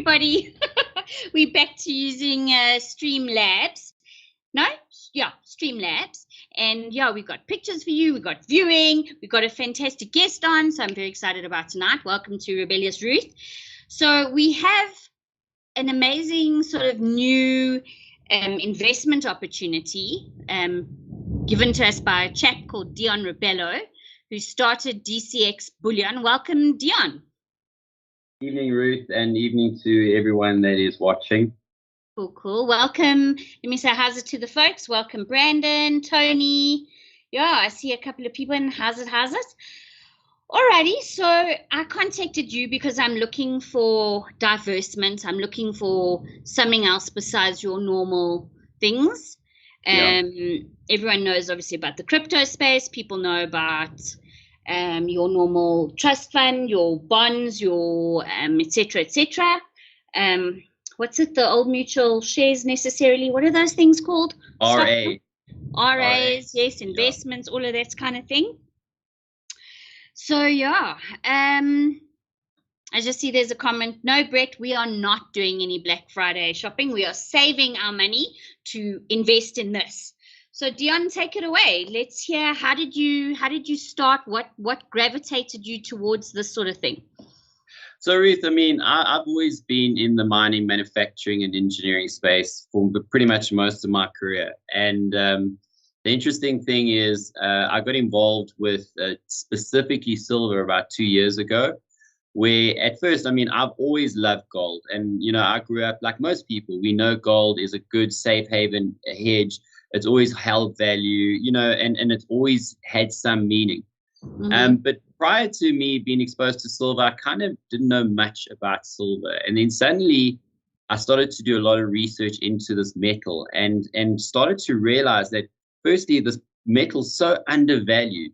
everybody. We're back to using Streamlabs. No? Yeah, Streamlabs. And yeah, we've got pictures for you. We've got viewing. We've got a fantastic guest on. So I'm very excited about tonight. Welcome to Rebellious Ruth. So we have an amazing sort of new investment opportunity given to us by a chap called Rebellious, who started DCX Bullion. Welcome, Dion. Evening, Ruth, and evening to everyone that is watching. Cool. Welcome. Let me say how's it to the folks. Welcome, Brandon, Tony. Yeah, I see a couple of people in how's it. Alrighty, so I contacted you because I'm looking for divestment. I'm looking for something else besides your normal things. Everyone knows obviously about the crypto space. People know about your normal trust fund, your bonds, your etc. What's it? The old mutual shares necessarily. What are those things called? RAs, yes, investments, all of that kind of thing. So yeah, I just see there's a comment. No, Brett, we are not doing any Black Friday shopping. We are saving our money to invest in this. So Dion, take it away. Let's hear, how did you start? What gravitated you towards this sort of thing? So Ruth, I mean, I've always been in the mining, manufacturing, and engineering space for pretty much most of my career. And the interesting thing is I got involved with specifically silver about 2 years ago, where at first, I mean, I've always loved gold. And, you know, I grew up like most people. We know gold is a good safe haven hedge. It's always held value, you know, and it's always had some meaning. Mm-hmm. But prior to me being exposed to silver, I kind of didn't know much about silver. And then suddenly I started to do a lot of research into this metal and started to realize that firstly, this metal's so undervalued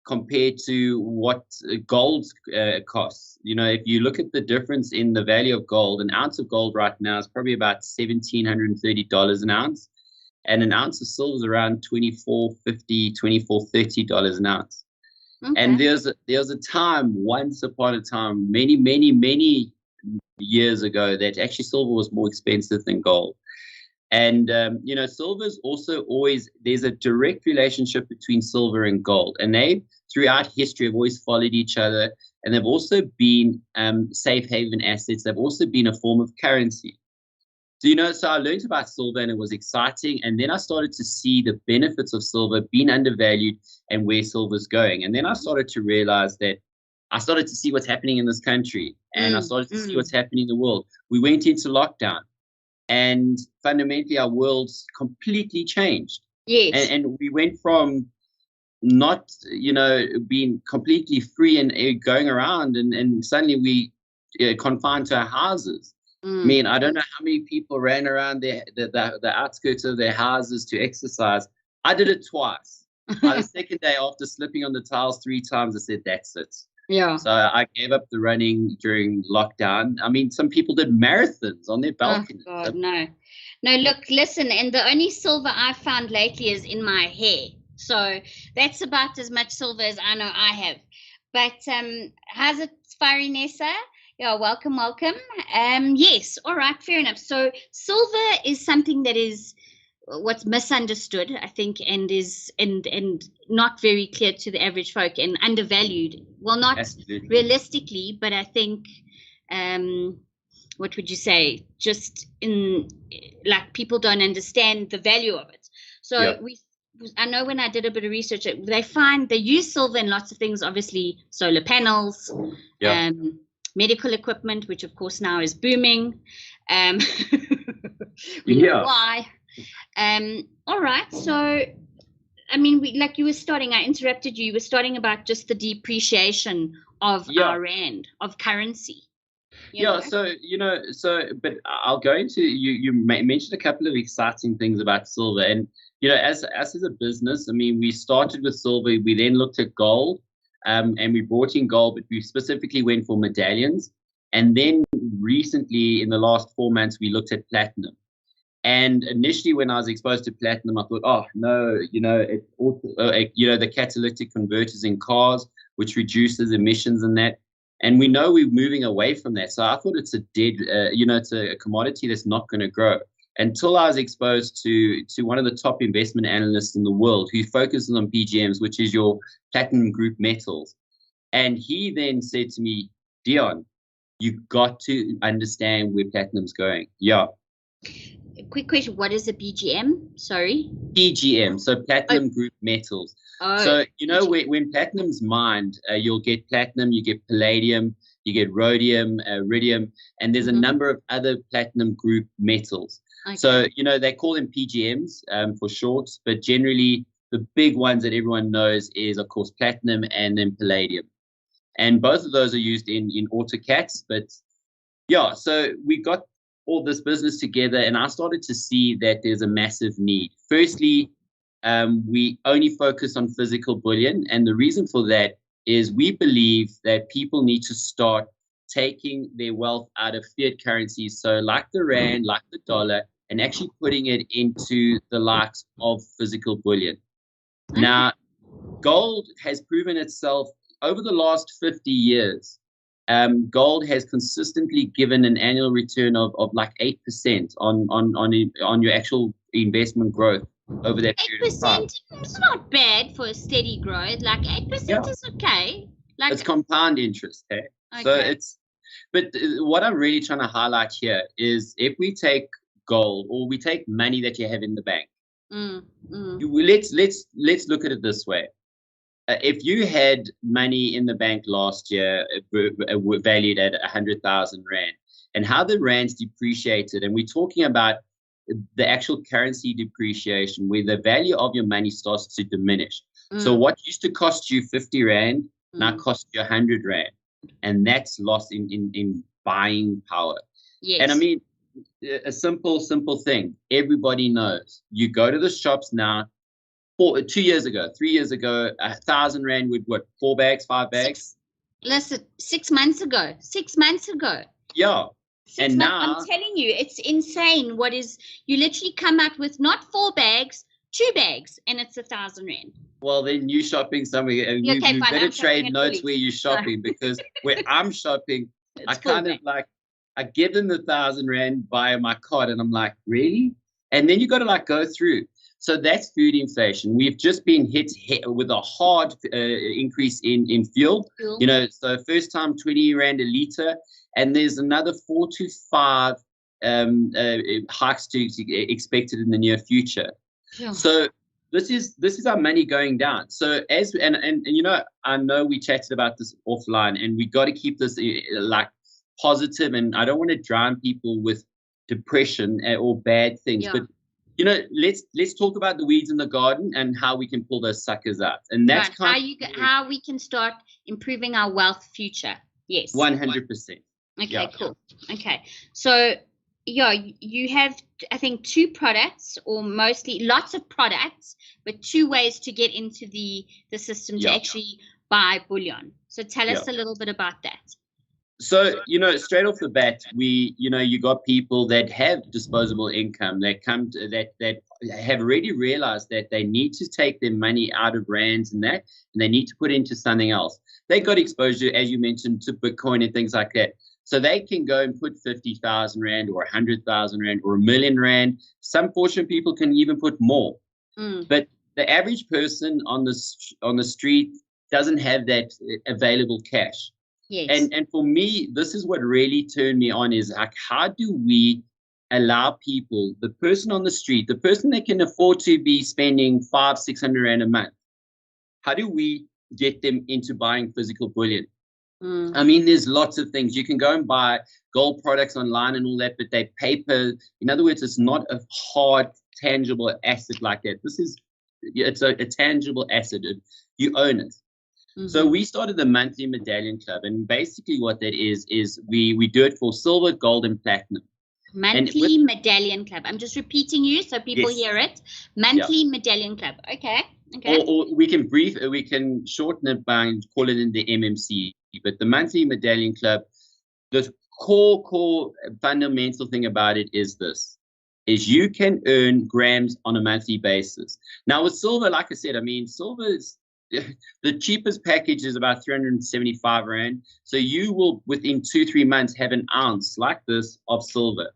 compared to what gold costs. You know, if you look at the difference in the value of gold, an ounce of gold right now is probably about $1,730 an ounce. And an ounce of silver is around $24.50, $24.30 an ounce. Okay. And there's a time, once upon a time, many years ago, that actually silver was more expensive than gold. And, you know, silver's also always, there's a direct relationship between silver and gold. And they, throughout history, have always followed each other. And they've also been safe haven assets. They've also been a form of currency. So, you know, so I learned about silver and it was exciting. And then I started to see the benefits of silver being undervalued and where silver's going. And then I started to realize that I started to see what's happening in this country and I started to see what's happening in the world. We went into lockdown and fundamentally our world's completely changed. Yes. And we went from not, you know, being completely free and going around and suddenly we confined to our houses. I mean, I don't know how many people ran around the outskirts of their houses to exercise. I did it twice. By the second day, after slipping on the tiles 3 times, I said, that's it. Yeah. So I gave up the running during lockdown. I mean, some people did marathons on their balcony. Oh, God, no. No, look, listen, and the only silver I've found lately is in my hair. So that's about as much silver as I know I have. But how's it, Farinessa? Yeah, welcome. Yes, all right, fair enough. So silver is something that is what's misunderstood, I think, and is and not very clear to the average folk and undervalued. Well, not Absolutely. Realistically, but I think what would you say? Just in like people don't understand the value of it. So I know when I did a bit of research, they use silver in lots of things. Obviously, solar panels. Medical equipment, which of course now is booming. We know why. All right. So, I mean, like you were starting, I interrupted you. You were starting about just the depreciation of our rand, of currency. You know? But I'll go into, you mentioned a couple of exciting things about silver. And, you know, as a business, I mean, we started with silver. We then looked at gold. And we brought in gold, but we specifically went for medallions. And then recently, in the last 4 months, we looked at platinum. And initially, when I was exposed to platinum, I thought, oh, no, you know, it's also, the catalytic converters in cars, which reduces emissions and that. And we know we're moving away from that. So I thought it's a dead, it's a commodity that's not going to grow. Until I was exposed to one of the top investment analysts in the world who focuses on PGMs, which is your platinum group metals. And he then said to me, Dion, you've got to understand where platinum's going. Yeah. A quick question. What is a PGM? Sorry. PGM, so platinum group metals. So, when platinum's mined, you'll get platinum, you get palladium, you get rhodium, iridium, and there's a number of other platinum group metals. Okay. So, they call them PGMs for short, but generally the big ones that everyone knows is, of course, platinum and then palladium. And both of those are used in AutoCADs. But yeah, so we got all this business together, and I started to see that there's a massive need. Firstly, we only focus on physical bullion. And the reason for that is we believe that people need to start taking their wealth out of fiat currencies. So like the rand, like the dollar, and actually putting it into the likes of physical bullion. Now, gold has proven itself over the last 50 years. Gold has consistently given an annual return of like 8% on your actual investment growth over that period of time. 8% is not bad for a steady growth. Like 8% is okay. Like it's compound interest. Okay? So but what I'm really trying to highlight here is if we take gold or we take money that you have in the bank, let's look at it this way. If you had money in the bank last year valued at 100,000 Rand, and how the Rand's depreciated, and we're talking about the actual currency depreciation, where the value of your money starts to diminish. So what used to cost you 50 Rand now costs you 100 Rand. And that's lost in buying power. Yes. And I mean, a simple thing. Everybody knows. You go to the shops now. 2 years ago, 3 years ago, 1,000 Rand with what? 4 bags, 5 bags? Listen, 6 months ago. 6 months ago. Yeah. And now I'm telling you, it's insane. You literally come out with not 4 bags, 2 bags, and it's 1,000 Rand. Well, then you shopping somewhere, and you better trade notes where you're shopping, because where I'm shopping, I kind of like, I give them the 1,000 Rand via my card, and I'm like, really? And then you got to go through. So that's food inflation. We've just been hit with a hard increase in fuel. So first time 20 Rand a liter, and there's another 4 to 5 hikes expected in the near future. Yeah. So this is our money going down. So I know we chatted about this offline, and we got to keep this like positive, and I don't want to drown people with depression or bad things, but let's talk about the weeds in the garden and how we can pull those suckers out. And that's how we can start improving our wealth future. Yes. 100%. Okay, cool. Okay. So you have, I think, 2 products, or mostly lots of products, but 2 ways to get into the system to actually buy bullion. So tell us a little bit about that. So, straight off the bat, you got people that have disposable income that that have already realized that they need to take their money out of rands and they need to put it into something else. They got exposure, as you mentioned, to Bitcoin and things like that. So they can go and put 50,000 Rand or 100,000 Rand or 1 million Rand. Some fortunate people can even put more. But the average person on the street doesn't have that available cash. Yes. And for me, this is what really turned me on, is like, how do we allow people, the person on the street, the person that can afford to be spending 500-600 Rand a month, how do we get them into buying physical bullion? I mean, there's lots of things. You can go and buy gold products online and all that, but they paper. In other words, it's not a hard, tangible asset like that. It's a tangible asset. You own it. So we started the monthly Medallion Club, and basically what that is we do it for silver, gold, and platinum. Monthly Medallion Club. I'm just repeating you so people hear it. Monthly Medallion Club. Okay. Or we can shorten it by call it in the MMC. But the monthly Medallion Club, the core fundamental thing about it is this: is you can earn grams on a monthly basis. Now with silver, like I said, I mean, silver is the cheapest package is about 375 Rand. So you will, within 2-3 months, have an ounce like this of silver.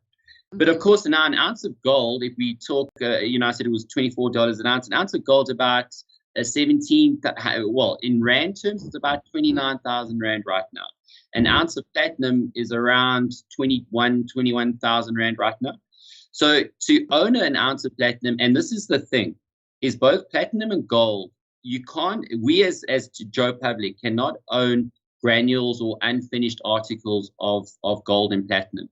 But of course, now an ounce of gold, if we talk, I said it was $24 an ounce. An ounce of gold about 17, well, in Rand terms, it's about 29,000 Rand right now. An ounce of platinum is around 21,000 Rand right now. So to own an ounce of platinum, and this is the thing, is both platinum and gold, you can't, we as Joe Public cannot own granules or unfinished articles of gold and platinum.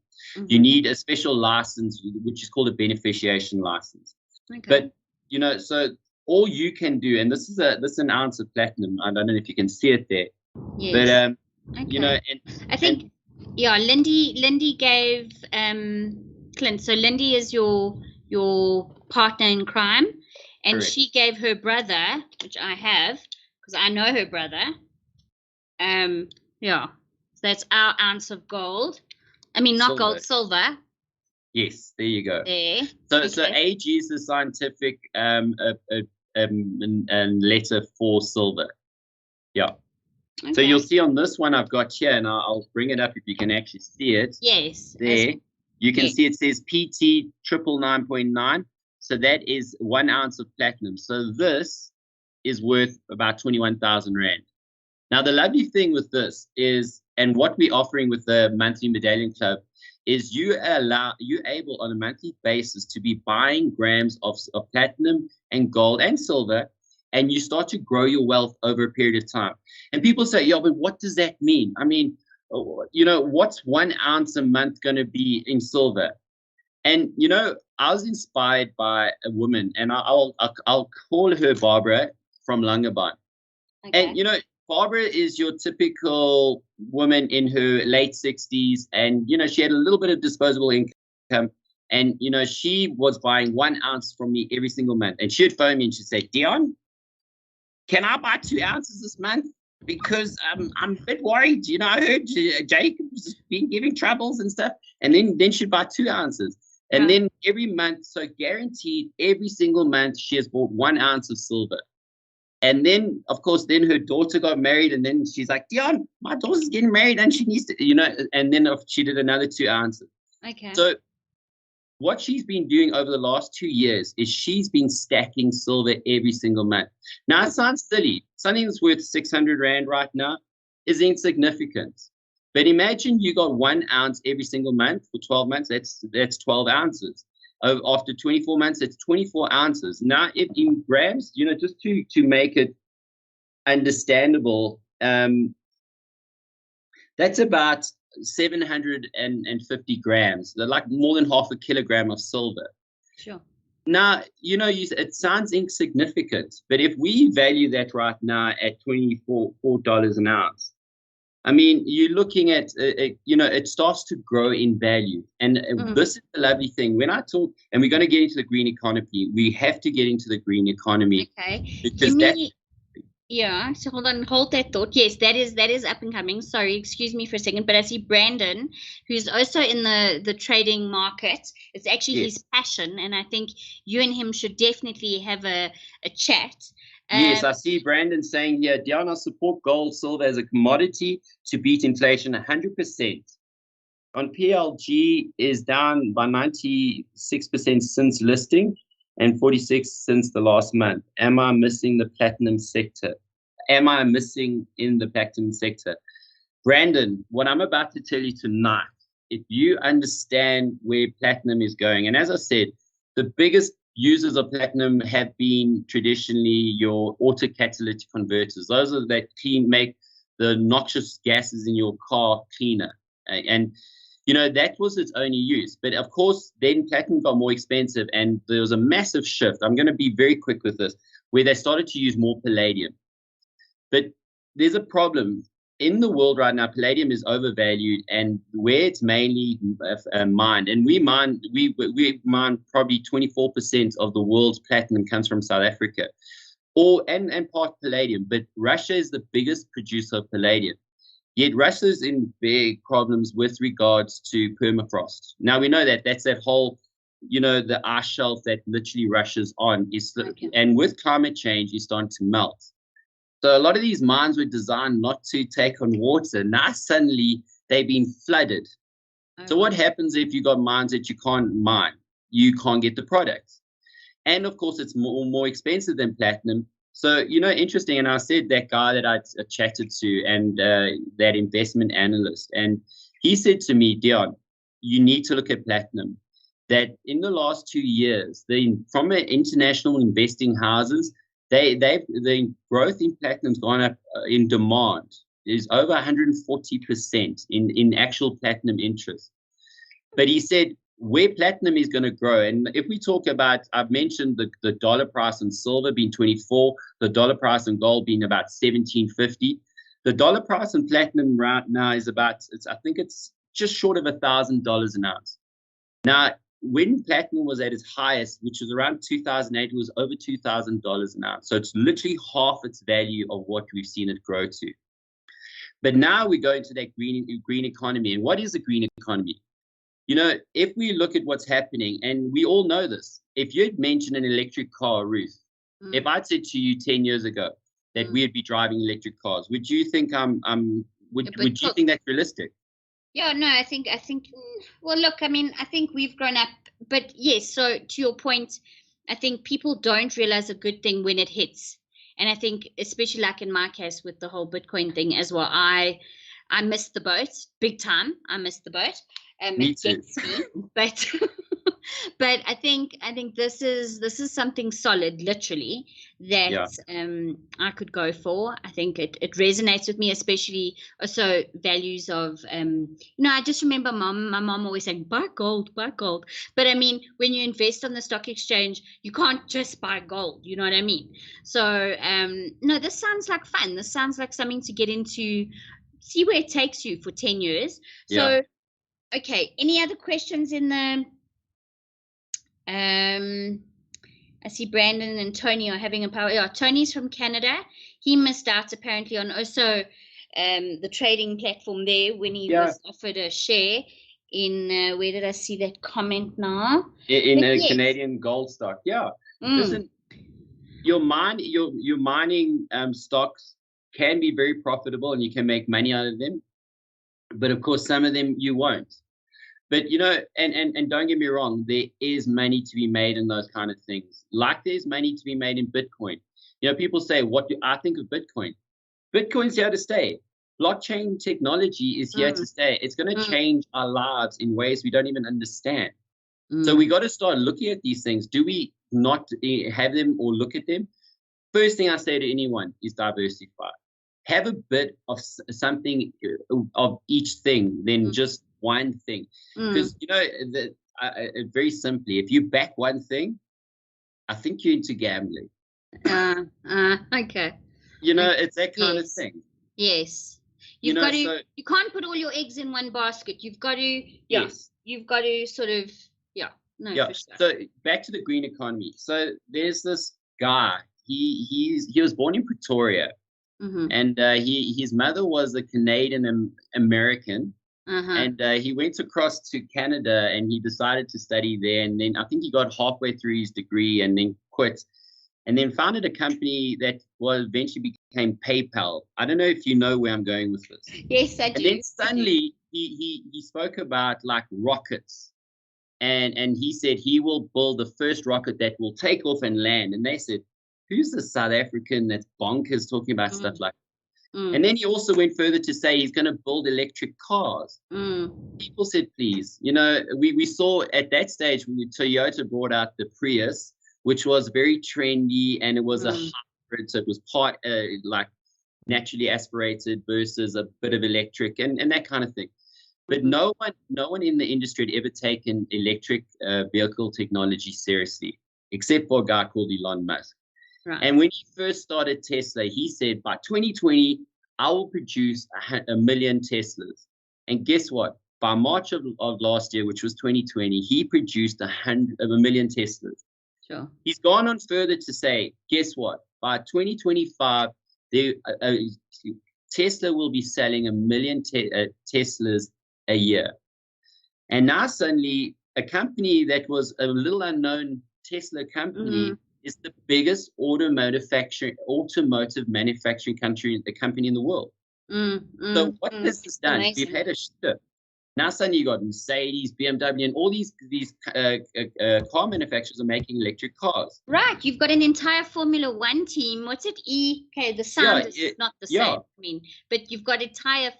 You need a special license, which is called a beneficiation license. But, so all you can do, and this is an ounce of platinum. I don't know if you can see it there. Yes. But, I think, Lindy gave Clint. So Lindy is your partner in crime. And correct. She gave her brother, which I have, because I know her brother. So that's our ounce of gold. I mean, not silver. Gold, silver. Yes, there you go. There. So AG is the scientific letter for silver. Yeah. Okay. So you'll see on this one I've got here, and I'll bring it up if you can actually see it. Yes. There. You can see it says PT 999.9. So that is 1 ounce of platinum. So this is worth about 21,000 Rand. Now, the lovely thing with this is, and what we're offering with the monthly Medallion Club, is you're able on a monthly basis to be buying grams of platinum and gold and silver, and you start to grow your wealth over a period of time. And people say, but what does that mean? I mean, what's 1 ounce a month going to be in silver? And, I was inspired by a woman, and I'll call her Barbara from Langebaan. Okay. And, Barbara is your typical woman in her late 60s, and, she had a little bit of disposable income, and, she was buying 1 ounce from me every single month. And she'd phone me and she'd say, Dion, can I buy 2 ounces this month? Because I'm a bit worried. I heard Jacob's been giving troubles and stuff. And then she'd buy 2 ounces. And then every month, so guaranteed, every single month, she has bought 1 ounce of silver. And then, of course, then her daughter got married, and then she's like, Dion, my daughter's getting married, and she needs to, and then she did another 2 ounces. Okay. So what she's been doing over the last 2 years is she's been stacking silver every single month. Now, it sounds silly. Something that's worth 600 Rand right now is insignificant. But imagine you got 1 ounce every single month for 12 months. That's 12 ounces. After 24 months, it's 24 ounces. Now, if in grams, just to make it understandable, that's about 750 grams. They're like more than half a kilogram of silver. Sure. Now, it sounds insignificant, but if we value that right now at $24 an ounce, I mean, you're looking at, it starts to grow in value. And this is the lovely thing. When I talk, and we're going to get into the green economy, we have to get into the green economy. Okay. Because so hold that thought. Yes, that is up and coming. Sorry, excuse me for a second, but I see Brandon, who's also in the trading market. It's actually his passion, and I think you and him should definitely have a chat. Yes, I see Brandon saying here, Diana, support gold, silver as a commodity to beat inflation 100%. On PLG is down by 96% since listing and 46% since the last month. Am I missing the platinum sector? Am I missing in the platinum sector? Brandon, what I'm about to tell you tonight, if you understand where platinum is going, and as I said, the biggest users of platinum have been traditionally your autocatalytic converters. Those are that make the noxious gases in your car cleaner. And, that was its only use. But, of course, then platinum got more expensive, and there was a massive shift. I'm going to be very quick with this, where they started to use more palladium. But there's a problem. In the world right now, palladium is overvalued, and where it's mainly mined, and we mine probably 24% of the world's platinum comes from South Africa, and part palladium. But Russia is the biggest producer of palladium. Yet Russia's in big problems with regards to permafrost. Now we know that's that whole, the ice shelf that literally Russia's on and with climate change is starting to melt. So a lot of these mines were designed not to take on water. Now suddenly they've been flooded. So what happens if you got mines that you can't mine? You can't get the products. And of course, it's more expensive than platinum. So, interesting. And I said that guy that I chatted to and that investment analyst, and he said to me, Dion, you need to look at platinum. That in the last 2 years, from international investing houses, the growth in platinum's gone up in demand. Is over 140% in actual platinum interest. But he said where platinum is going to grow, and if we talk about, I've mentioned the dollar price on silver being 24, the dollar price on gold being about 1750. The dollar price on platinum right now is I think it's just short of $1,000 an ounce. Now, when platinum was at its highest, which was around 2008, it was over $2,000 an ounce. So it's literally half its value of what we've seen it grow to. But now we go into that green economy. And what is a green economy? If we look at what's happening, and we all know this, if you'd mentioned an electric car, Ruth, if I'd said to you 10 years ago that we'd be driving electric cars, would you think would you think that's realistic? Yeah, no, I think, well, look, I mean, I think we've grown up, but yes, so to your point, I think people don't realize a good thing when it hits. And I think, especially like in my case with the whole Bitcoin thing as well, I missed the boat big time. I missed the boat. Me too. But I think this is something solid, literally, that I could go for. I think it resonates with me, especially also values of I just remember my mom always saying buy gold. But I mean, when you invest on the stock exchange, you can't just buy gold. You know what I mean? So no, this sounds like fun. This sounds like something to get into, see where it takes you for 10 years. So okay, any other questions in the I see Brandon and Tony are having a power. Yeah, Tony's from Canada. He missed out apparently on also the trading platform there when he was offered a share in where did I see that comment now? In a Canadian gold stock. Yeah. Listen, your mining stocks can be very profitable and you can make money out of them. But of course, some of them you won't. But, and don't get me wrong, there is money to be made in those kind of things. Like there's money to be made in Bitcoin. People say, what do I think of Bitcoin? Bitcoin's here to stay. Blockchain technology is here to stay. It's going to change our lives in ways we don't even understand. So we got to start looking at these things. Do we not have them or look at them? First thing I say to anyone is diversify. Have a bit of something of each thing, then just one thing. Because, very simply, if you back one thing, I think you're into gambling. Okay. It's that kind of thing. Yes. You can't put all your eggs in one basket. You've got to, you've got to sort of, for sure. So back to the green economy. So there's this guy, he was born in Pretoria. And his mother was a Canadian American, and he went across to Canada and he decided to study there. And then I think he got halfway through his degree and then quit, and then founded a company that eventually became PayPal. I don't know if you know where I'm going with this. Yes, I do. And then suddenly he spoke about like rockets, and he said he will build the first rocket that will take off and land. And they said, who's the South African that's bonkers talking about stuff like that? And then he also went further to say he's going to build electric cars. People said, please, we saw at that stage when Toyota brought out the Prius, which was very trendy, and it was a hybrid, so it was part like naturally aspirated versus a bit of electric and that kind of thing. But no one in the industry had ever taken electric vehicle technology seriously, except for a guy called Elon Musk. Right. And when he first started Tesla, he said, by 2020, I will produce 1 million Teslas. And guess what? By March of last year, which was 2020, he produced 1 million Teslas. Sure. He's gone on further to say, guess what? By 2025, Tesla will be selling 1 million Teslas a year. And now suddenly, a company that was a little unknown Tesla company is the biggest automotive manufacturing company in the world. So what has this done? Amazing. We've had a shift. Now suddenly you got Mercedes, BMW, and all these car manufacturers are making electric cars. Right, you've got an entire Formula One team. What's it? Okay, the sound is not the same. I mean, but you've got entire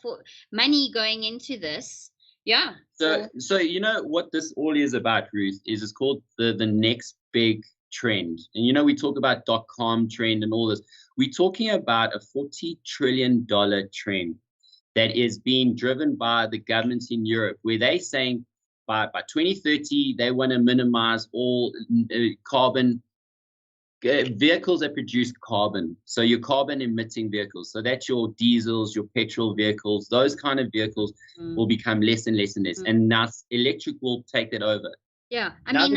money going into this. Yeah. So you know what this all is about, Ruth, is it's called the next big trend. And we talk about .com trend and all this. We're talking about a $40 trillion trend that is being driven by the governments in Europe, where they're saying by 2030 they want to minimize all carbon vehicles that produce carbon. So your carbon emitting vehicles. So that's your diesels, your petrol vehicles, those kind of vehicles will become less and less and less. And now electric will take that over. Yeah. I know.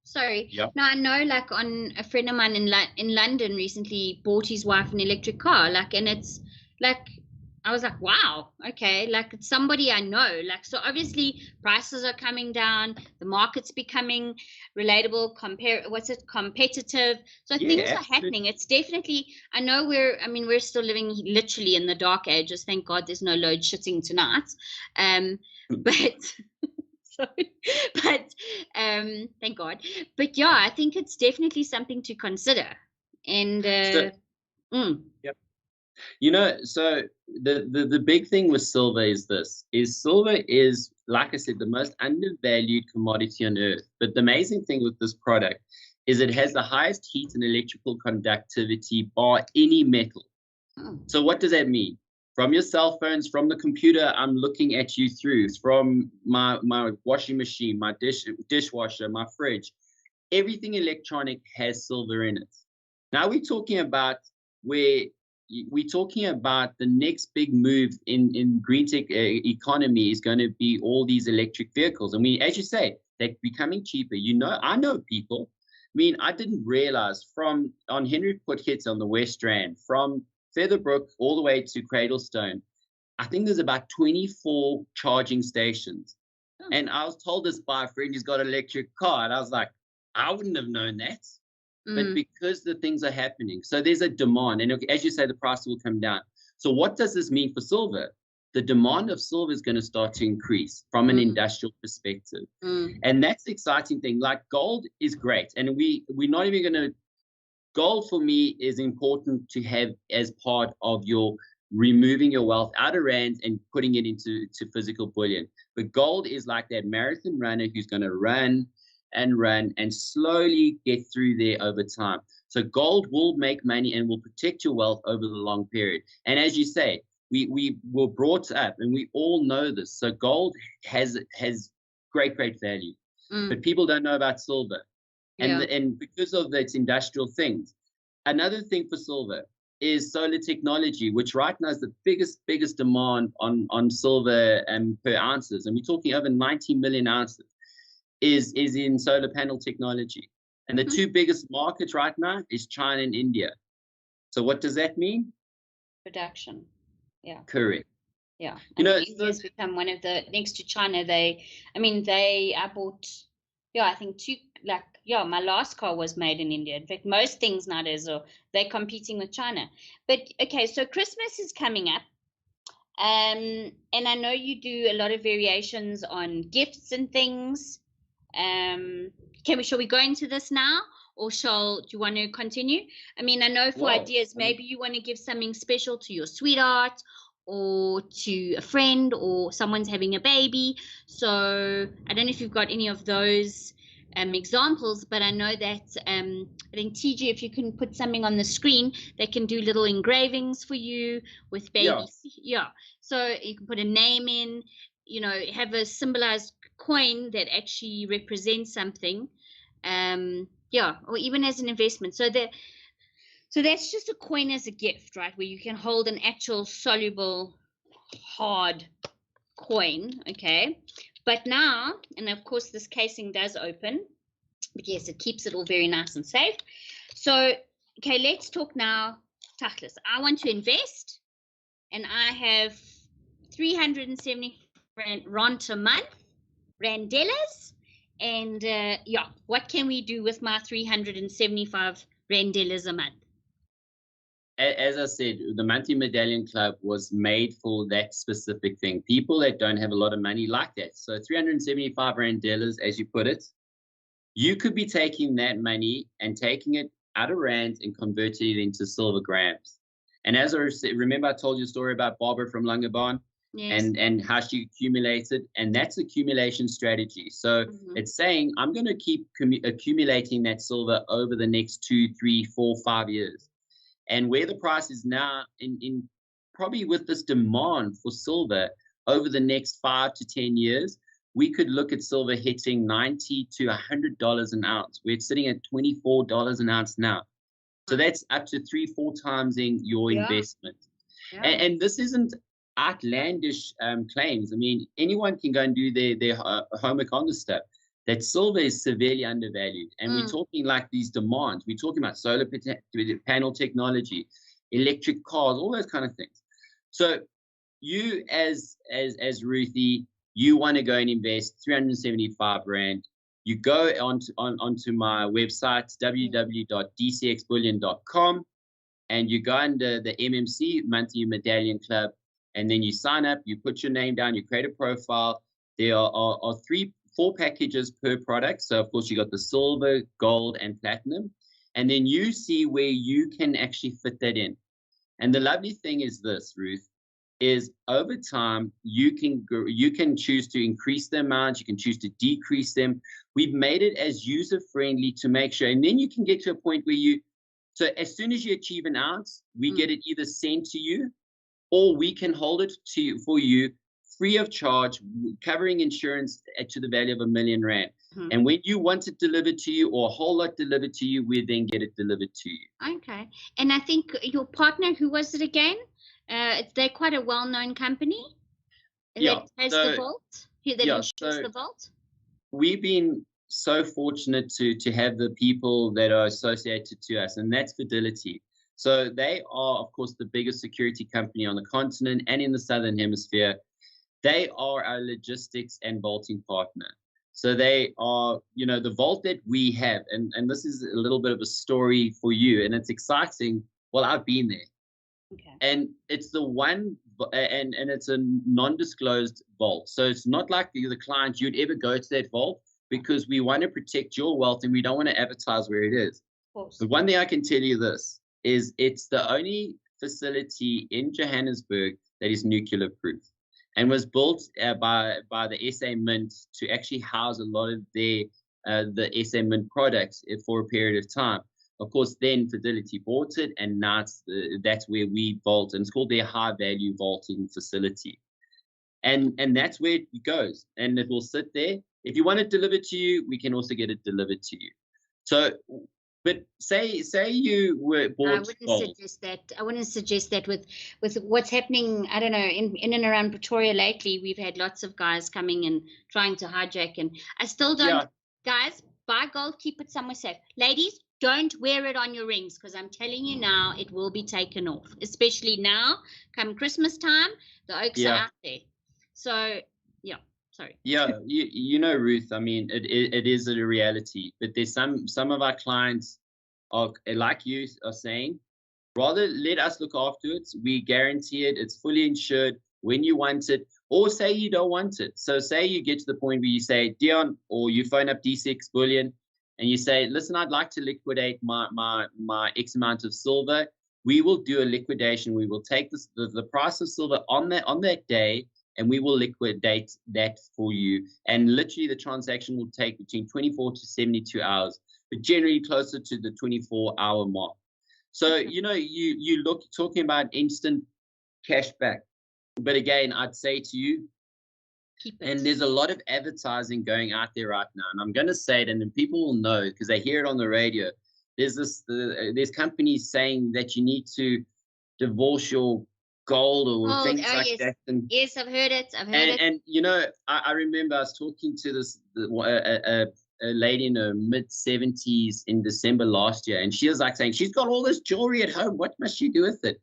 Sorry. Yep. No, I know, like, on a friend of mine in London recently bought his wife an electric car, and it's like, I was like, wow, okay, like, it's somebody I know. Like, so obviously prices are coming down, the market's becoming relatable, competitive. So things are happening. It's definitely, I know we're still living literally in the dark ages. Thank God there's no load shedding tonight. Thank God. But yeah, I think it's definitely something to consider. And yep. So the big thing with silver is silver is, like I said, the most undervalued commodity on earth. But the amazing thing with this product is it has the highest heat and electrical conductivity bar any metal. So what does that mean? From your cell phones, from the computer I'm looking at you through, from my washing machine, my dishwasher, my fridge, everything electronic has silver in it. Now we're talking about the next big move in green tech economy is going to be all these electric vehicles. I mean, as you say, they're becoming cheaper. I know people. I mean, I didn't realize on Henry Putkitt on the West Rand, from Featherbrook all the way to Cradlestone, I think there's about 24 charging stations. And I was told this by a friend who's got an electric car, and I was like, I wouldn't have known that. But because the things are happening, so there's a demand, and as you say, the price will come down. So what does this mean for silver? The demand of silver is going to start to increase from an industrial perspective. And that's the exciting thing. Like, gold is great, and we're not even going to. Gold for me is important to have as part of your removing your wealth out of rands and putting it into physical bullion. But gold is like that marathon runner who's going to run and slowly get through there over time. So gold will make money and will protect your wealth over the long period. And as you say, we were brought up, and we all know this. So gold has great value, but people don't know about silver. And because of its industrial things. Another thing for silver is solar technology, which right now is the biggest demand on silver per ounces. And we're talking over 90 million ounces is in solar panel technology. And the two biggest markets right now is China and India. So what does that mean? Production. Yeah. Correct. Yeah. India has become one of the, next to China, I bought, I think my last car was made in India. In fact, most things nowadays they're competing with China. But okay, so Christmas is coming up. And I know you do a lot of variations on gifts and things. Shall we go into this now, or do you want to continue? I mean, I know for ideas, maybe you want to give something special to your sweetheart, or to a friend, or someone's having a baby. So I don't know if you've got any of those examples, but I know that I think TG, if you can put something on the screen, they can do little engravings for you with babies. Yeah. So you can put a name in, have a symbolized coin that actually represents something. Or even as an investment. So that's just a coin as a gift, right? Where you can hold an actual soluble, hard coin, okay? But now, and of course this casing does open, but yes, it keeps it all very nice and safe. So, okay, let's talk now, Tachlis. I want to invest, and I have 370 rand a month, randellas, And yeah, what can we do with my 375 Randellas a month? As I said, the monthly medallion club was made for that specific thing. People that don't have a lot of money like that. So 375 Randellas, as you put it, you could be taking that money and taking it out of rands and converting it into silver grams. And as I remember, I told you a story about Barbara from Langebaan. Yes. And how she accumulated, and that's accumulation strategy. So it's saying I'm going to keep accumulating that silver over the next 2, 3, 4, 5 years. And where the price is now, in probably with this demand for silver over the next 5 to 10 years, we could look at silver hitting $90 to $100 an ounce. We're sitting at $24 an ounce now. So that's up to 3-4 times in your investment. Yeah. And this isn't outlandish claims. I mean, anyone can go and do their homework on this stuff. That silver is severely undervalued. And we're talking like these demands. We're talking about solar panel technology, electric cars, all those kind of things. So you as Ruthie, you want to go and invest 375 Rand. You go onto my website, www.dcxbullion.com, and you go under the MMC, Monthly Medallion Club, and then you sign up, you put your name down, you create a profile. There are 4 packages per product. So of course you got the silver, gold, and platinum. And then you see where you can actually fit that in. And the lovely thing is this, Ruth, is over time, you can choose to increase the amount, you can choose to decrease them. We've made it as user-friendly to make sure, and then you can get to a point where so as soon as you achieve an ounce, we get it either sent to you, or we can hold it for you free of charge, covering insurance to the value of R1 million. And when you want it delivered to you, or a whole lot delivered to you, we then get it delivered to you. Okay. And I think your partner, who was it again? They're quite a well-known company. That has the vault. That insures the vault. We've been so fortunate to have the people that are associated to us, and that's Fidelity. So they are, of course, the biggest security company on the continent and in the Southern Hemisphere. They are our logistics and vaulting partner. So they are, the vault that we have, and this is a little bit of a story for you, and it's exciting. Well, I've been there. Okay. And it's the one, and it's a non-disclosed vault. So it's not like the client you'd ever go to that vault, because we want to protect your wealth and we don't want to advertise where it is. The one thing I can tell you this is it's the only facility in Johannesburg that is nuclear proof, and was built by the SA Mint to actually house a lot of the SA Mint products for a period of time. Of course, then Fidelity bought it, and now that's where we vault, and it's called their high value vaulting facility. And that's where it goes, and it will sit there. If you want it delivered to you, we can also get it delivered to you. So, but say you were bought gold. I wouldn't suggest that with what's happening. I don't know, in and around Pretoria lately, we've had lots of guys coming and trying to hijack, and I still don't. Guys, buy gold, keep it somewhere safe. Ladies, don't wear it on your rings, because I'm telling you now, it will be taken off, especially now, come Christmas time, the oaks are out there. So, sorry. Yeah, Ruth, I mean, it is a reality, but there's some of our clients are, like you are saying, rather let us look after it. We guarantee it. It's fully insured when you want it, or say you don't want it. So say you get to the point where you say, Dion, or you phone up DCX Bullion and you say, listen, I'd like to liquidate my X amount of silver. We will do a liquidation. We will take the price of silver on that day, and we will liquidate that for you. And literally the transaction will take between 24 to 72 hours, but generally closer to the 24-hour mark. So, you look talking about instant cash back. But again, I'd say to you, and there's a lot of advertising going out there right now, and I'm going to say it, and then people will know because they hear it on the radio. There's companies saying that you need to divorce your gold or things like that. And, yes, I've heard it. And I remember I was talking to a lady in her mid-70s in December last year, and she was like saying, she's got all this jewelry at home. What must she do with it?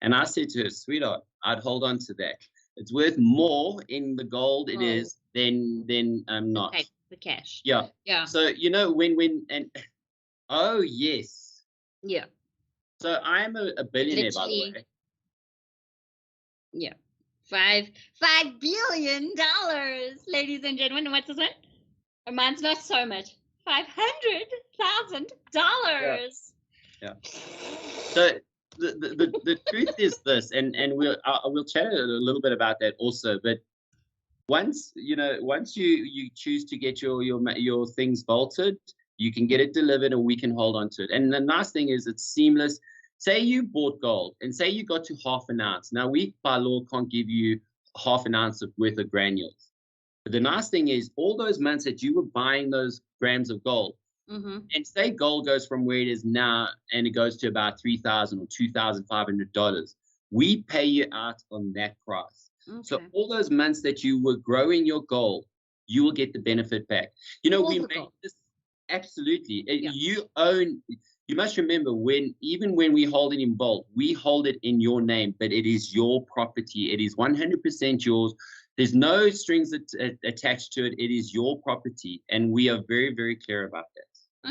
And I said to her, sweetheart, I'd hold on to that. It's worth more in the gold it is than not. Okay, the cash. Yeah. Yeah. So, oh, yes. Yeah. So I'm a billionaire, by the way. Yeah. $5 billion, ladies and gentlemen. What's this one? Mine's not so much. $500,000. Yeah. So the truth is this, and we'll chat a little bit about that also. But once you choose to get your things vaulted, you can get it delivered, and we can hold on to it. And the nice thing is it's seamless. Say you bought gold, and say you got to half an ounce. Now we by law can't give you half an ounce worth of granules. But the nice thing is all those months that you were buying those grams of gold, and say gold goes from where it is now and it goes to about $3,000 or $2,500, we pay you out on that price. Okay. So all those months that you were growing your gold, you will get the benefit back. We made this absolutely. Yeah. You must remember even when we hold it in vault, we hold it in your name, but it is your property. It is 100% yours. There's no strings attached to it. It is your property, and we are very, very clear about that.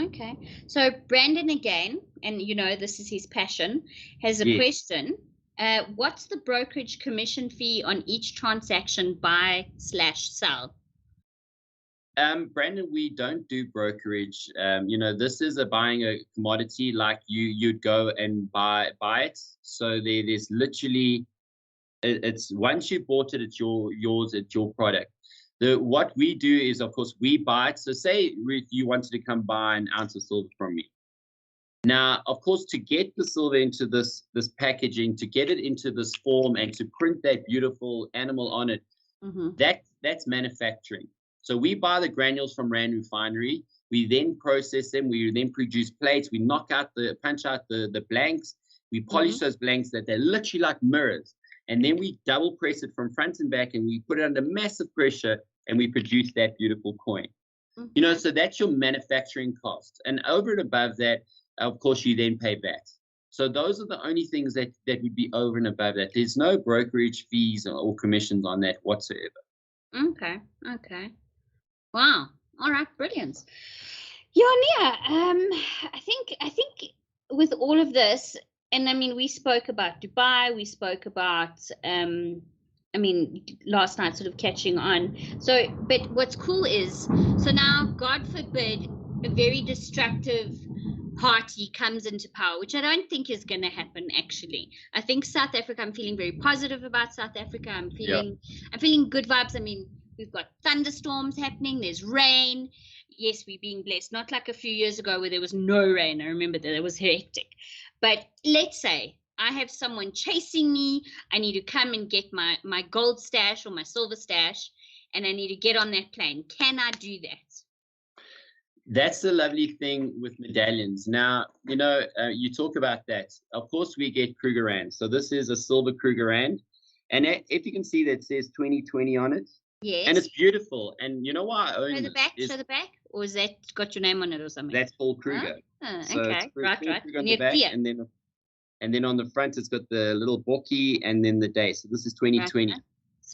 Okay. So Brandon again, and this is his passion, has a question. What's the brokerage commission fee on each transaction buy/sell? Brandon, we don't do brokerage. This is buying a commodity like you'd go and buy it. So there's literally, it's once you bought it, it's yours, it's your product. What we do is, of course, we buy it. So say, Ruth, you wanted to come buy an ounce of silver from me. Now, of course, to get the silver into this packaging, to get it into this form, and to print that beautiful animal on it, that's manufacturing. So we buy the granules from Rand Refinery. We then process them. We then produce plates. We punch out the blanks. We polish those blanks that they're literally like mirrors. And then we double press it from front and back, and we put it under massive pressure, and we produce that beautiful coin. So that's your manufacturing cost. And over and above that, of course, you then pay VAT. So those are the only things that would be over and above that. There's no brokerage fees or commissions on that whatsoever. Okay. Wow. All right. Brilliant. Yeah, I think with all of this, and I mean, we spoke about Dubai, we spoke about, last night sort of catching on. So, but what's cool is, so now, God forbid, a very destructive party comes into power, which I don't think is going to happen. Actually, I think South Africa, I'm feeling very positive about South Africa. I'm feeling good vibes. I mean, we've got thunderstorms happening. There's rain. Yes, we're being blessed. Not like a few years ago where there was no rain. I remember that it was hectic. But let's say I have someone chasing me. I need to come and get my gold stash or my silver stash, and I need to get on that plane. Can I do that? That's the lovely thing with medallions. Now, you talk about that. Of course, we get Kruger Rand. So this is a silver Kruger Rand. And if you can see that it says 2020 on it. Yes. And it's beautiful. And you know why I own it? Show the back? Or is that got your name on it or something? That's Paul Kruger. So okay. Right. On the back, and then on the front, it's got the little bookie and then the day. So this is 2020. Right.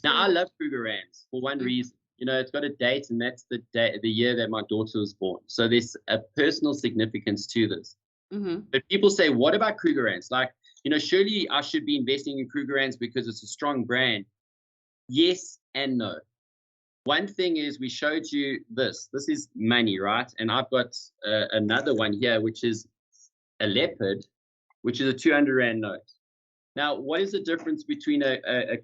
Now, I love Kruger Rands for one reason. It's got a date, and that's the year that my daughter was born. So there's a personal significance to this. But people say, what about Kruger Rands? Like, surely I should be investing in Kruger Rands because it's a strong brand. Yes and no. One thing is, we showed you this. This is money, right? And I've got another one here, which is a leopard, which is a 200 Rand note. Now, what is the difference between a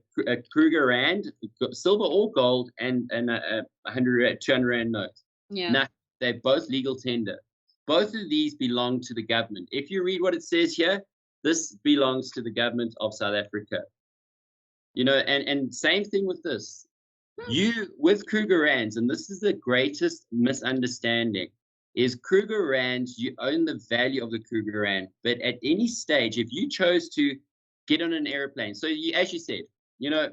Kruger Rand, silver or gold, and a 200 Rand note? Yeah. Now, they're both legal tender. Both of these belong to the government. If you read what it says here, this belongs to the government of South Africa. And same thing with this. With Kruger Rands, and this is the greatest misunderstanding, is Kruger Rands, you own the value of the Kruger Rand. But at any stage, if you chose to get on an airplane, so as you said,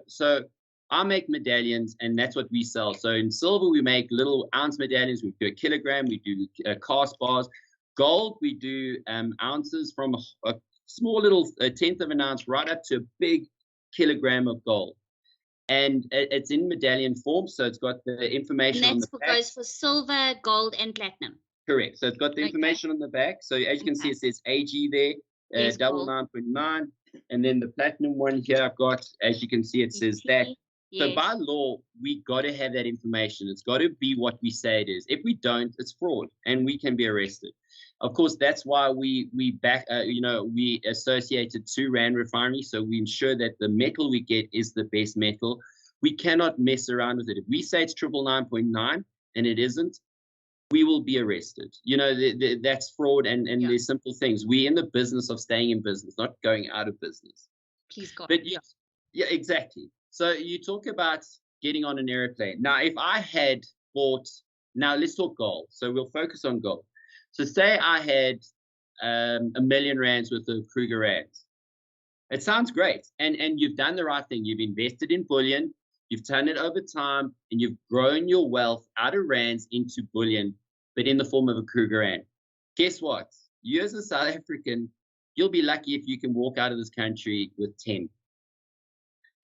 so I make medallions, and that's what we sell. So in silver, we make little ounce medallions. We do a kilogram. We do cast bars. Gold, we do ounces from a small little 1/10 of an ounce right up to a big kilogram of gold. and it's in medallion form, so it's got the information on the back. And that goes for silver, gold, and platinum. Correct. So it's got the information on the back. So as you can see, it says AG there, Yes, double 9.9, and then the platinum one here I've got. As you can see, it says that. Yes. So by law, we got to have that information. It's got to be what we say it is. If we don't, it's fraud, and we can be arrested. Of course, that's why we associated to Rand Refinery, so we ensure that the metal we get is the best metal. We cannot mess around with it. If we say it's 999.9 and it isn't, we will be arrested. That's fraud, and there's simple things. We're in the business of staying in business, not going out of business. Please God. But yeah, exactly. So you talk about getting on an airplane. Now, if I had bought, now let's talk gold. So we'll focus on gold. So say I had R1 million worth of Kruger rands. It sounds great. And you've done the right thing. You've invested in bullion. You've done it over time, and you've grown your wealth out of rands into bullion, but in the form of a Kruger rand. Guess what? You as a South African, you'll be lucky if you can walk out of this country with 10.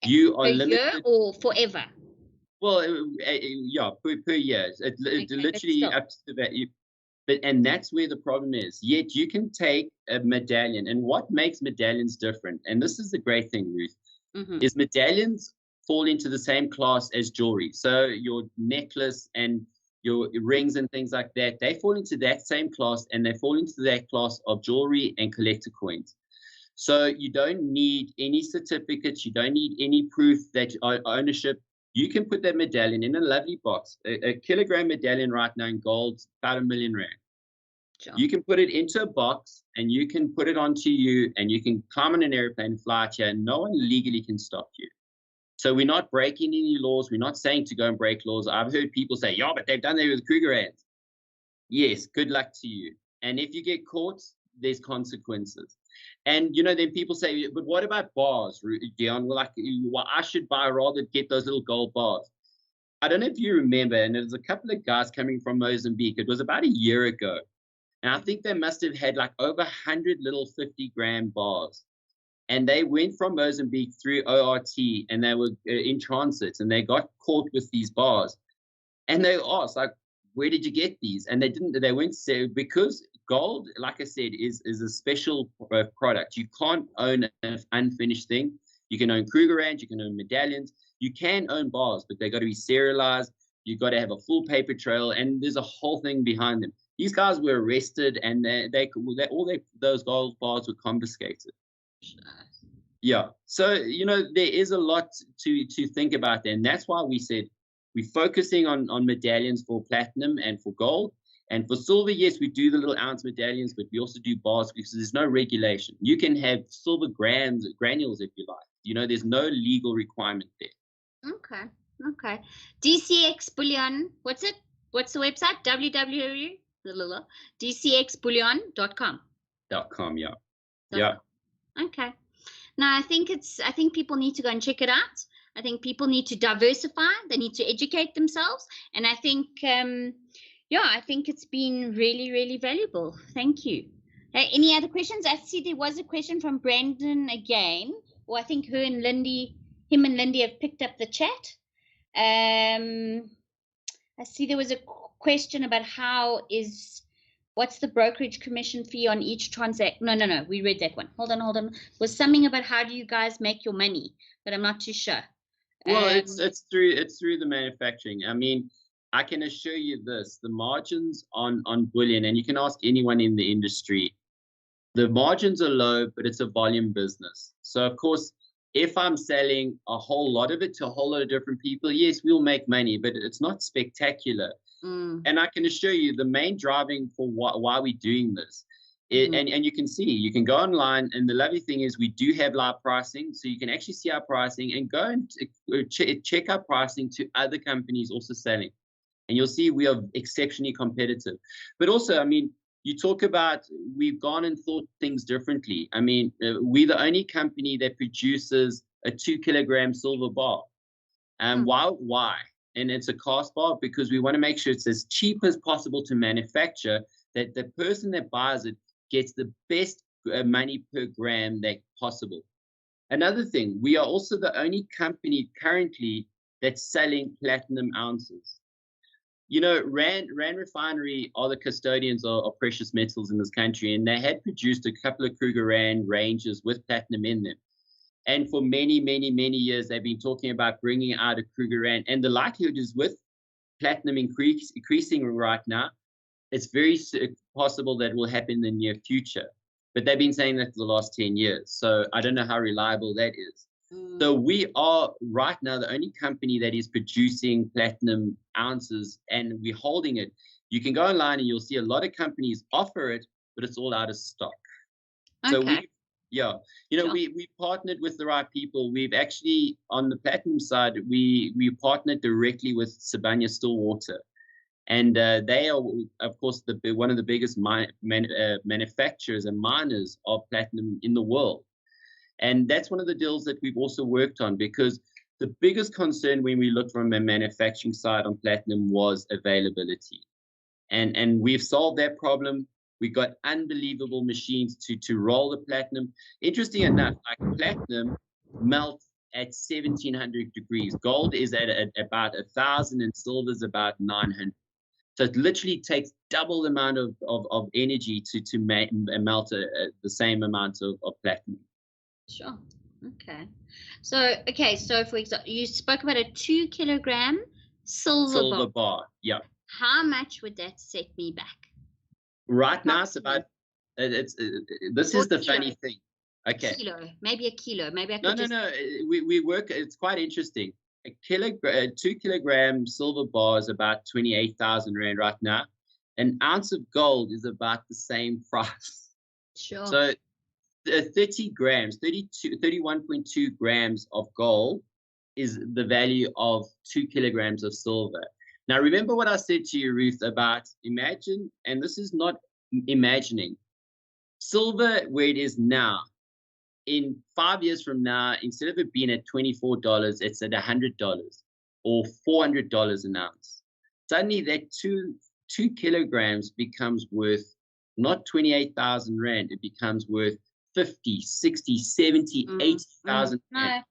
You are limited. Per year or forever? Well, yeah, per year. It's literally up to that. And that's where the problem is. Yet you can take a medallion, and what makes medallions different, and this is the great thing, Ruth, is medallions fall into the same class as jewelry. So your necklace and your rings and things like that, they fall into that same class, and they fall into that class of jewelry and collector coins. So you don't need any certificates. You don't need any proof that ownership. You can put that medallion in a lovely box. A kilogram medallion right now in gold, about R1 million. Sure. You can put it into a box, and you can put it onto you, and you can climb on an airplane, fly out here, and no one legally can stop you. So we're not breaking any laws. We're not saying to go and break laws. I've heard people say, yeah, but they've done that with Kruger rands. Yes, good luck to you. And if you get caught, there's consequences. And, then people say, but what about bars, Dion? Like, I should rather get those little gold bars. I don't know if you remember, and there's a couple of guys coming from Mozambique. It was about a year ago. And I think they must have had like over 100 little 50-gram bars. And they went from Mozambique through ORT, and they were in transit, and they got caught with these bars. And they asked, like, where did you get these? And they went, because gold, like I said, is a special product. You can't own an unfinished thing. You can own Kruger rands, you can own medallions, you can own bars, but they got to be serialized. You've got to have a full paper trail, and there's a whole thing behind them. These guys were arrested, and those gold bars were confiscated. Yeah. So, there is a lot to think about there. And that's why we said we're focusing on medallions for platinum and for gold. And for silver, yes, we do the little ounce medallions, but we also do bars because there's no regulation. You can have silver granules if you like. There's no legal requirement there. Okay. DCX Bullion. What's it? What's the website? DCXBullion.com. Yeah. Yeah. Okay. Now, I think people need to go and check it out. I think people need to diversify. They need to educate themselves. And I think, I think it's been really, really valuable. Thank you. Any other questions? I see there was a question from Brandon again. Or I think him and Lindy have picked up the chat. I see there was a question about what's the brokerage commission fee on each transaction? No. We read that one. Hold on. It was something about how do you guys make your money, but I'm not too sure. Well, it's through the manufacturing. I mean, I can assure you this: the margins on bullion, and you can ask anyone in the industry, the margins are low, but it's a volume business. So of course, if I'm selling a whole lot of it to a whole lot of different people, yes, we'll make money, but it's not spectacular. And I can assure you the main driving for why we're doing this, and you can go online, and the lovely thing is we do have live pricing, so you can actually see our pricing and go and check our pricing to other companies also selling, and you'll see we are exceptionally competitive. But also, I mean, you talk about we've gone and thought things differently. I mean, we're the only company that produces a 2-kilogram silver bar. Why? And it's a cast bar because we want to make sure it's as cheap as possible to manufacture, that the person that buys it gets the best money per gram that possible. Another thing, we are also the only company currently that's selling platinum ounces. You know, Rand Refinery are the custodians of precious metals in this country, and they had produced a couple of Kruger Rand ranges with platinum in them. And for many, many, many years, they've been talking about bringing out a Kruger Rand. And the likelihood is, with platinum increasing right now, it's very possible that will happen in the near future. But they've been saying that for the last 10 years. So I don't know how reliable that is. So we are right now the only company that is producing platinum ounces, and we're holding it. You can go online and you'll see a lot of companies offer it, but it's all out of stock. Okay. So you know, Sure. we partnered with the right people. We've actually, on the platinum side, we partnered directly with Sibanye-Stillwater. And they are, of course, one of the biggest manufacturers and miners of platinum in the world. And that's one of the deals that we've also worked on, because the biggest concern when we looked from a manufacturing side on platinum was availability. And we've solved that problem. We got unbelievable machines to roll the platinum. Interesting enough, like platinum melts at 1700 degrees. Gold is at about 1,000 and silver is about 900. So it literally takes double the amount of energy to melt the same amount of platinum. Sure. Okay. So for example, you spoke about a 2 kilogram silver bar. Yeah. How much would that set me back? Right now, it's about. This is the funny thing. Okay. Maybe a kilo. Maybe I could. No. We work. It's quite interesting. A 2 kilogram silver bar is about 28,000 Rand right now. An ounce of gold is about the same price. Sure. So 30 grams, 31.2 grams of gold is the value of 2 kilograms of silver. Now, remember what I said to you, Ruth, about imagine, and this is not imagining, silver where it is now. In 5 years from now, instead of it being at $24, it's at $100 or $400 an ounce. Suddenly that two kilograms becomes worth not 28,000 Rand, it becomes worth 50, 60, 70, 80,000 Rand.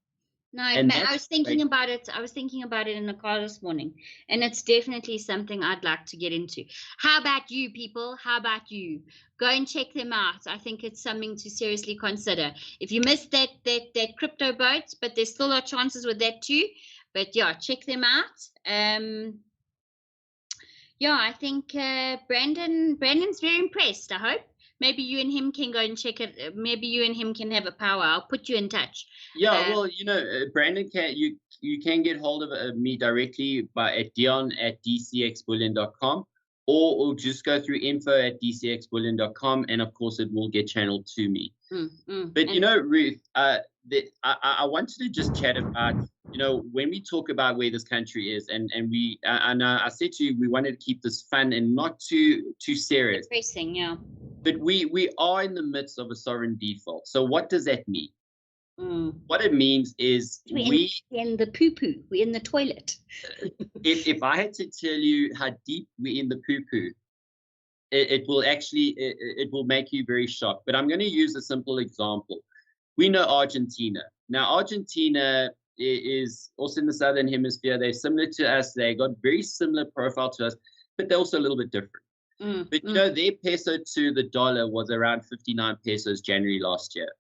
No, I was thinking about it. I was thinking about it in the car this morning, and it's definitely something I'd like to get into. How about you, people? How about you? Go and check them out. I think it's something to seriously consider. If you missed that crypto boat, but there still are chances with that too. But yeah, check them out. Yeah, I think Brandon's very impressed. I hope. Maybe you and him can go and check it. Maybe you and him can have a power. I'll put you in touch. Yeah, well, Brandon, you can get hold of me directly at dion@dcxbullion.com, or just go through info@dcxbullion.com, and of course it will get channeled to me. But Ruth, I wanted to just chat about, when we talk about where this country is, and I said to you, we wanted to keep this fun and not too serious. Depressing, yeah. But we are in the midst of a sovereign default. So what does that mean? What it means is we're in the poo-poo. We're in the toilet. if I had to tell you how deep we're in the poo-poo, it will make you very shocked. But I'm going to use a simple example. We know Argentina. Now, Argentina is also in the Southern Hemisphere. They're similar to us. They got very similar profile to us, but they're also a little bit different. But their peso to the dollar was around 59 pesos January last year.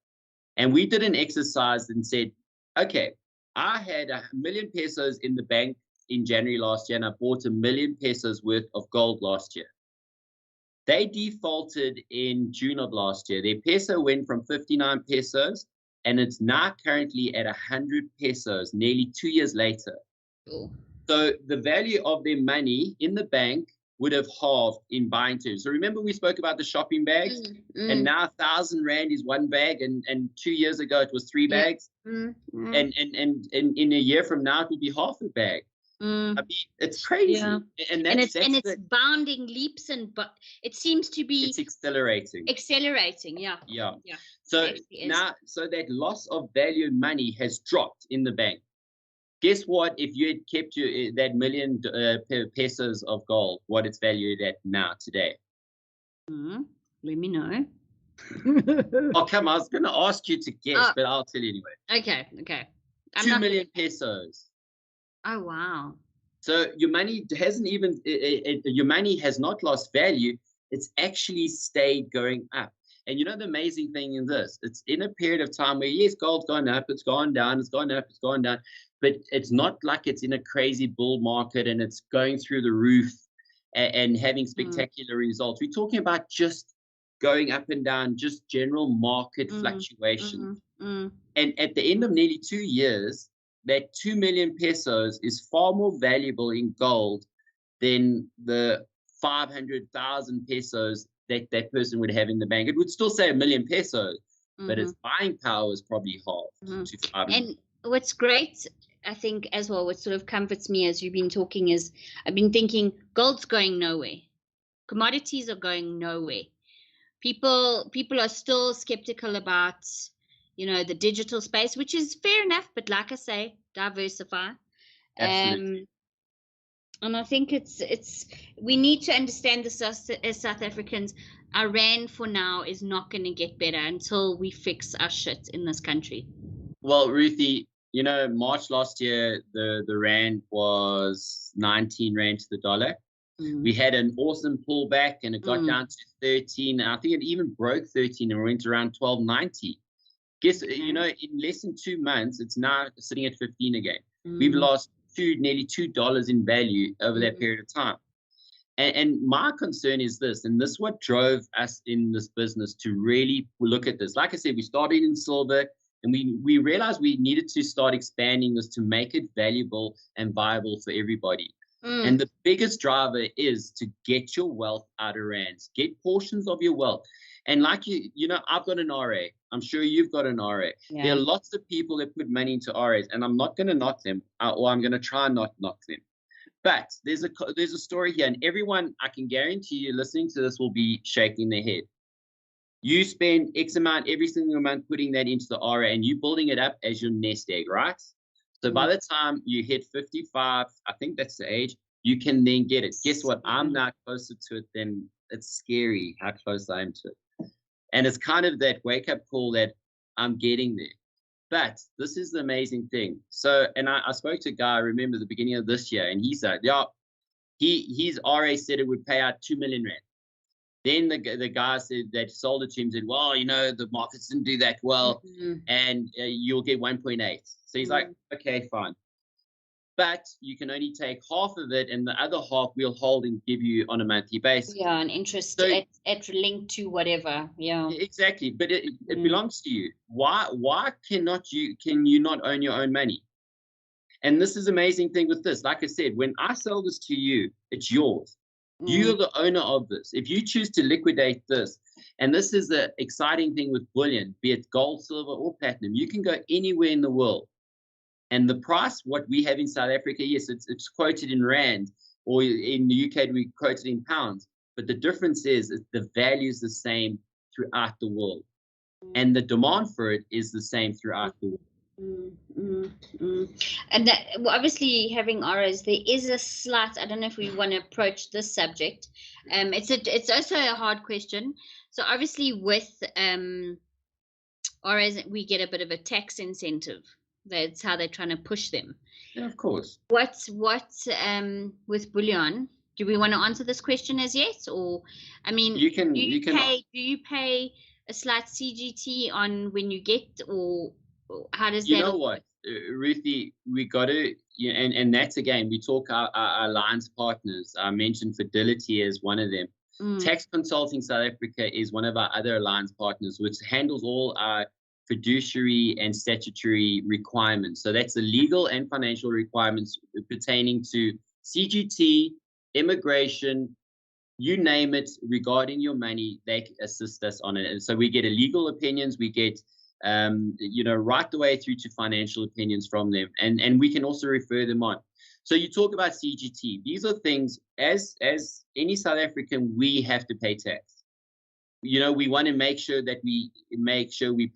And we did an exercise and said, okay, I had 1 million pesos in the bank in January last year, and I bought 1 million pesos worth of gold last year. They defaulted in June of last year. Their peso went from 59 pesos, and it's now currently at 100 pesos, nearly 2 years later. Cool. So the value of their money in the bank would have halved in buying terms. So remember we spoke about the shopping bags, and now 1,000 Rand is one bag, and 2 years ago it was 3 bags, and in a year from now it will be half a bag. I mean, it's crazy, and it's bounding leaps, but it seems to be accelerating. Yeah. So now, that loss of value money has dropped in the bank. Guess what? If you had kept that 1 million pesos of gold, what it's valued at now today? Let me know. Oh, come on. I was going to ask you to guess, but I'll tell you anyway. Okay. 2 million pesos. Oh, wow. So your money hasn't even, your money has not lost value. It's actually stayed going up. And you know the amazing thing in this, it's in a period of time where, yes, gold's gone up, it's gone down, it's gone up, it's gone down, but it's not like it's in a crazy bull market and it's going through the roof and having spectacular results. We're talking about just going up and down, just general market fluctuation. And at the end of nearly 2 years, that 2 million pesos is far more valuable in gold than the 500,000 pesos that person would have in the bank. It would still say 1 million pesos, but its buying power is probably half to 500. And what's great, I think, as well, what sort of comforts me as you've been talking is I've been thinking gold's going nowhere. Commodities are going nowhere. People are still skeptical about, the digital space, which is fair enough, but like I say, diversify. Absolutely. And I think we need to understand this as South Africans. Our rand for now is not going to get better until we fix our shit in this country. Well, Ruthie, March last year, the rand was 19 rand to the dollar. We had an awesome pullback and it got down to 13. I think it even broke 13 and went around 12.90. Guess, in less than 2 months, it's now sitting at 15 again. We've lost nearly $2 in value over that period of time. And my concern is this, and this is what drove us in this business to really look at this. Like I said, we started in silver and we realized we needed to start expanding this to make it valuable and viable for everybody. And the biggest driver is to get your wealth out of rands, get portions of your wealth. And like I've got an RA. I'm sure you've got an RA. Yeah. There are lots of people that put money into RAs, and I'm not going to knock them, or I'm going to try not knock them. But there's a story here, and everyone, I can guarantee you, listening to this will be shaking their head. You spend X amount every single month putting that into the RA, and you building it up as your nest egg, right? So by the time you hit 55, I think that's the age, you can then get it. Guess what? I'm now closer to it than it's scary how close I am to it. And it's kind of that wake-up call that I'm getting there. But this is the amazing thing. So, and I spoke to a guy, I remember the beginning of this year, and he said, his RA said it would pay out 2 million rand. Then the guy said that sold it to him said, well, the markets didn't do that well, and you'll get 1.8. So he's like, okay, fine. But you can only take half of it, and the other half we'll hold and give you on a monthly basis. Yeah, an interest at linked to whatever. Yeah, exactly. But it belongs to you. Why can you not own your own money? And this is the amazing thing with this. Like I said, when I sell this to you, it's yours. You're the owner of this. If you choose to liquidate this, and this is the exciting thing with bullion, be it gold, silver, or platinum, you can go anywhere in the world. And the price, what we have in South Africa, yes, it's quoted in rand, or in the UK, we quote it in pounds. But the difference is the value is the same throughout the world. And the demand for it is the same throughout the world. And that, obviously, having RAs, there is a slight, I don't know if we want to approach this subject. It's also a hard question. So obviously with RAs, we get a bit of a tax incentive. That's how they're trying to push them. Yeah, of course. What with bullion? Do we want to answer this question as yes, or I mean, do you pay a slight CGT on when you get, or how does that? You know what, Ruthie, we got to, and that's again, we talk our alliance partners. I mentioned Fidelity as one of them. Tax Consulting South Africa is one of our other alliance partners, which handles all our fiduciary and statutory requirements. So that's the legal and financial requirements pertaining to CGT, immigration, you name it, regarding your money, they assist us on it. And so we get a legal opinions, we get right the way through to financial opinions from them, and we can also refer them on. So you talk about CGT. These are things, as any South African, we have to pay tax. We want to make sure that we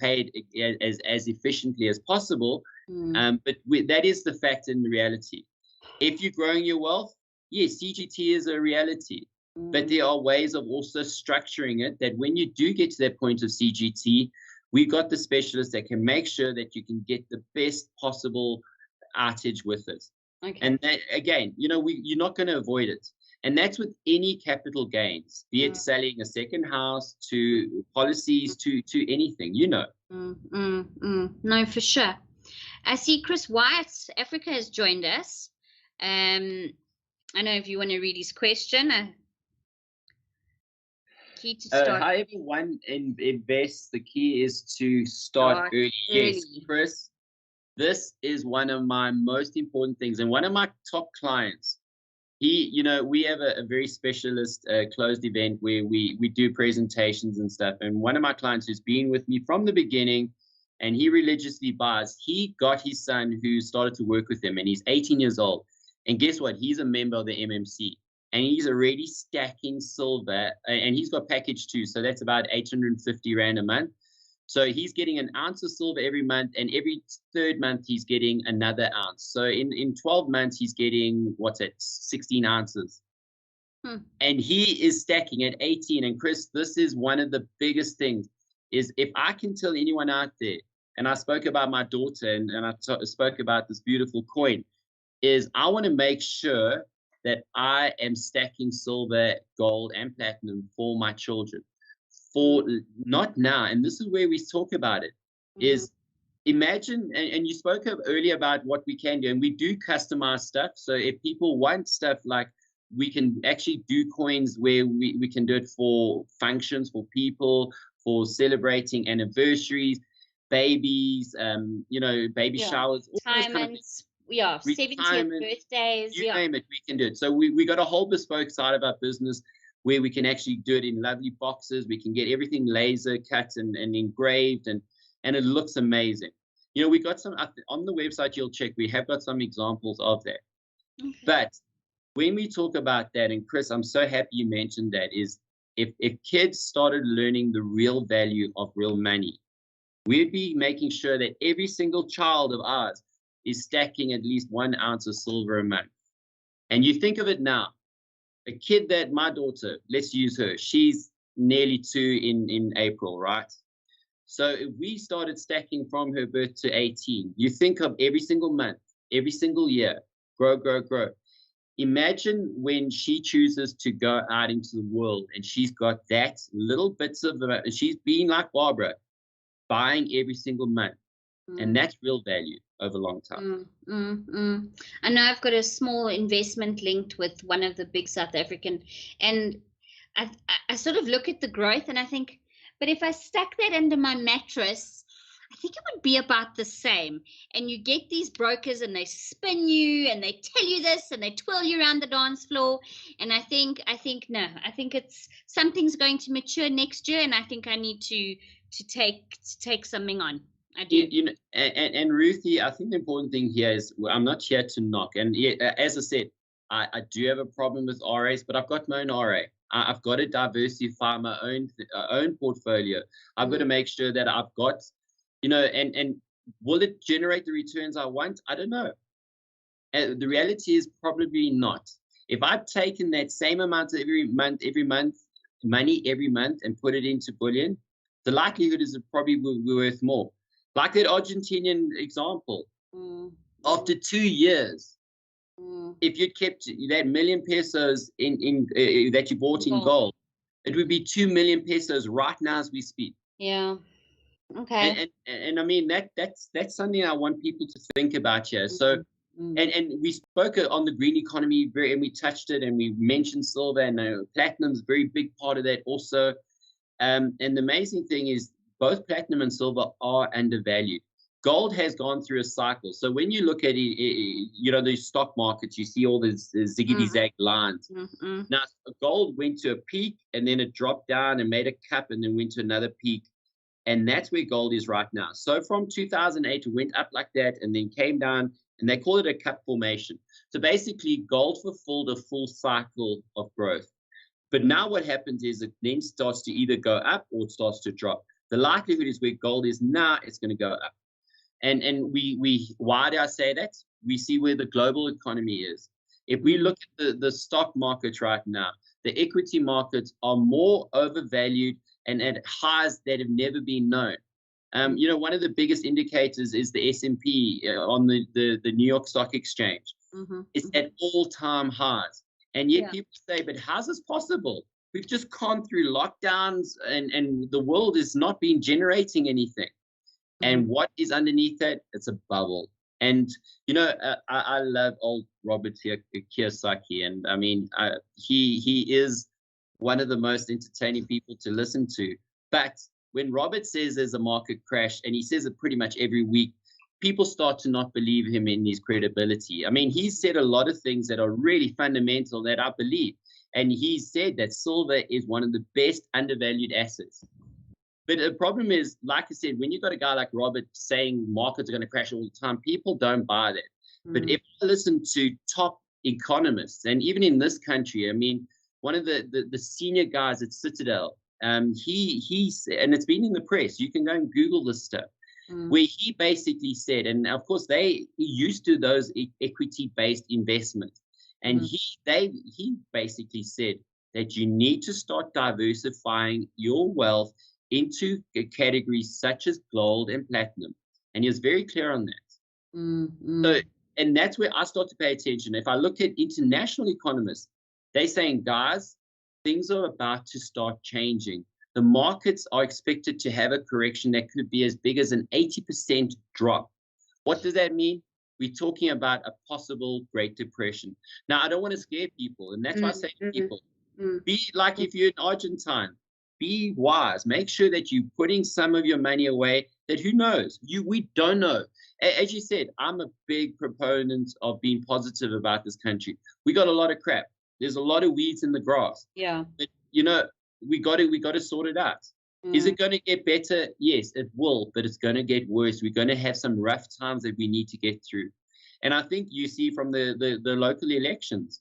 pay it as efficiently as possible. But that is the fact in reality. If you're growing your wealth, yes, CGT is a reality. But there are ways of also structuring it that when you do get to that point of CGT, we've got the specialists that can make sure that you can get the best possible outage with it. Okay. And that, again, you're not going to avoid it. And that's with any capital gains, be it selling a second house to policies to anything, No, for sure. I see Chris White, Africa, has joined us. I don't know if you want to read his question. Key to start. However one invests, the key is to start early. Yes, Chris, this is one of my most important things. And one of my top clients, we have a very specialist closed event where we do presentations and stuff. And one of my clients who's been with me from the beginning, and he religiously buys, he got his son who started to work with him, and he's 18 years old. And guess what? He's a member of the MMC, and he's already stacking silver, and he's got package 2. So that's about 850 Rand a month. So he's getting an ounce of silver every month, and every third month he's getting another ounce. So in 12 months, he's getting, 16 ounces. And he is stacking at 18. And Chris, this is one of the biggest things, is if I can tell anyone out there, and I spoke about my daughter, and I spoke about this beautiful coin, is I want to make sure that I am stacking silver, gold, and platinum for my children. For not now, and this is where we talk about it, is imagine, and you spoke earlier about what we can do, and we do customize stuff. So if people want stuff, like we can actually do coins where we can do it for functions, for people, for celebrating anniversaries, babies, baby showers, retirements, 70th birthdays, you name it, we can do it. So we got a whole bespoke side of our business where we can actually do it in lovely boxes. We can get everything laser cut and engraved, and it looks amazing. We got some on the website, you'll check, we have got some examples of that. Okay. But when we talk about that, and Chris, I'm so happy you mentioned that, is if kids started learning the real value of real money, we'd be making sure that every single child of ours is stacking at least 1 ounce of silver a month. And you think of it now, a kid that my daughter, let's use her, she's nearly 2 in April, right? So if we started stacking from her birth to 18, you think of every single month, every single year, grow. Imagine when she chooses to go out into the world and she's got that little bits of, she's being like Barbara, buying every single month. And that's real value over a long time. I know I've got a small investment linked with one of the big South African, and I sort of look at the growth and I think, but if I stuck that under my mattress, I think it would be about the same. And you get these brokers and they spin you and they tell you this and they twirl you around the dance floor. And I think it's something's going to mature next year, and I think I need to take something on. I do. And Ruthie, I think the important thing here is I'm not here to knock. And as I said, I do have a problem with RAs, but I've got my own RA. I've got to diversify my own portfolio. I've got to make sure that I've got, and will it generate the returns I want? I don't know. And the reality is probably not. If I've taken that same amount every month, money every month, and put it into bullion, the likelihood is it probably will be worth more. Like that Argentinian example, after 2 years, if you'd kept that million pesos in that you bought in gold, it would be 2 million pesos right now as we speak. Yeah. Okay. And I mean that's something I want people to think about here. So and we spoke on the green economy and we touched it, and we mentioned silver, and platinum's a very big part of that also. And the amazing thing is, both platinum and silver are undervalued. Gold has gone through a cycle. So when you look at it, these stock markets, you see all these ziggity-zag lines. Now, gold went to a peak, and then it dropped down and made a cup, and then went to another peak. And that's where gold is right now. So from 2008, it went up like that and then came down, and they call it a cup formation. So basically, gold fulfilled a full cycle of growth. But now what happens is it then starts to either go up or it starts to drop. The likelihood is where gold is now, it's going to go up. And we why do I say that? We see where the global economy is. If we look at the stock market right now, the equity markets are more overvalued and at highs that have never been known. You know, one of the biggest indicators is the S&P on the New York Stock Exchange. It's at all-time highs. And yet people say, but how's this possible? We've just gone through lockdowns and the world is not been generating anything. And what is underneath that? It's a bubble. And, you know, I love old Robert Kiyosaki. And I mean, he is one of the most entertaining people to listen to. But when Robert says there's a market crash, and he says it pretty much every week, people start to not believe him in his credibility. I mean, he said a lot of things that are really fundamental that I believe. And he said that silver is one of the best undervalued assets. But the problem is, like I said, when you've got a guy like Robert saying markets are going to crash all the time, people don't buy that. But if I listen to top economists, and even in this country, I mean, one of the senior guys at Citadel, he said, and it's been in the press, you can go and Google this stuff, where he basically said, and of course they used to those equity-based investments, and he basically said that you need to start diversifying your wealth into categories such as gold and platinum. And he was very clear on that. So, and that's where I start to pay attention. If I look at international economists, they're saying, guys, things are about to start changing. The markets are expected to have a correction that could be as big as an 80% drop. What does that mean? We're talking about a possible Great Depression. Now, I don't want to scare people. And that's why I say to people, be like if you're in Argentine, be wise. Make sure that you're putting some of your money away that who knows? We don't know. As you said, I'm a big proponent of being positive about this country. We got a lot of crap. There's a lot of weeds in the grass. Yeah. But, you know, we got to sort it out. Is it going to get better? Yes, it will, but it's going to get worse. We're going to have some rough times that we need to get through. And I think you see from the local elections,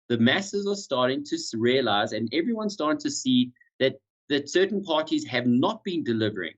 the masses are starting to realize, and everyone's starting to see that certain parties have not been delivering.